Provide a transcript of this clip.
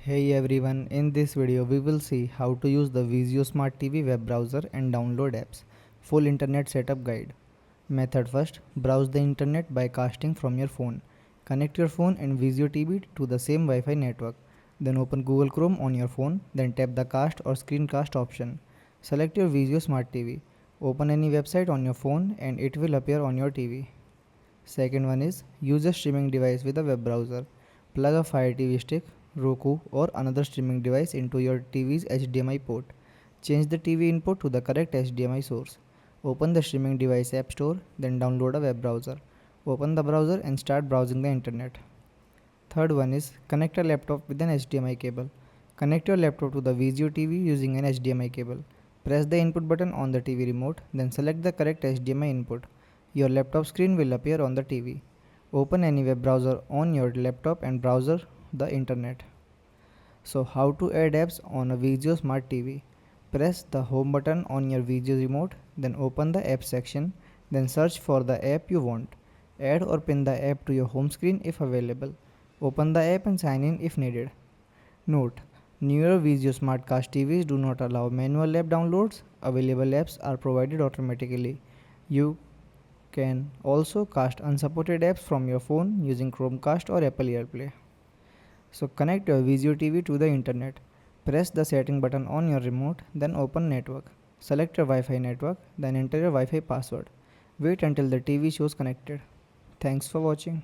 Hey everyone, in this video we will see how to use the Vizio Smart TV web browser and download apps. Full internet setup guide. Method first, browse the internet by casting from your phone. Connect your phone and Vizio TV to the same Wi-Fi network. Then open Google Chrome on your phone, then tap the cast or screencast option. Select your Vizio Smart TV. Open any website on your phone and it will appear on your TV. Second one is use a streaming device with a web browser. Plug a Fire TV stick, Roku or another streaming device into your TV's HDMI port. Change the TV input to the correct HDMI source. Open the streaming device app store, then download a web browser. Open the browser and start browsing the internet. Third one is connect a laptop with an HDMI cable. Connect your laptop to the Vizio TV using an HDMI cable. Press the input button on the TV remote, then select the correct HDMI input. Your laptop screen will appear on the TV. Open any web browser on your laptop and browse the internet. So how to add apps on a Vizio Smart TV? Press the home button on your Vizio remote, then open the app section, then search for the app you want. Add or pin the app to your home screen if available. Open the app and sign in if needed. Note: newer Vizio Smartcast TVs do not allow manual app downloads. Available apps are provided automatically. You can also cast unsupported apps from your phone using Chromecast or Apple AirPlay. So connect your Vizio TV to the internet. Press the setting button on your remote, then open network. Select your Wi-Fi network, then enter your Wi-Fi password. Wait until the TV shows connected. Thanks for watching.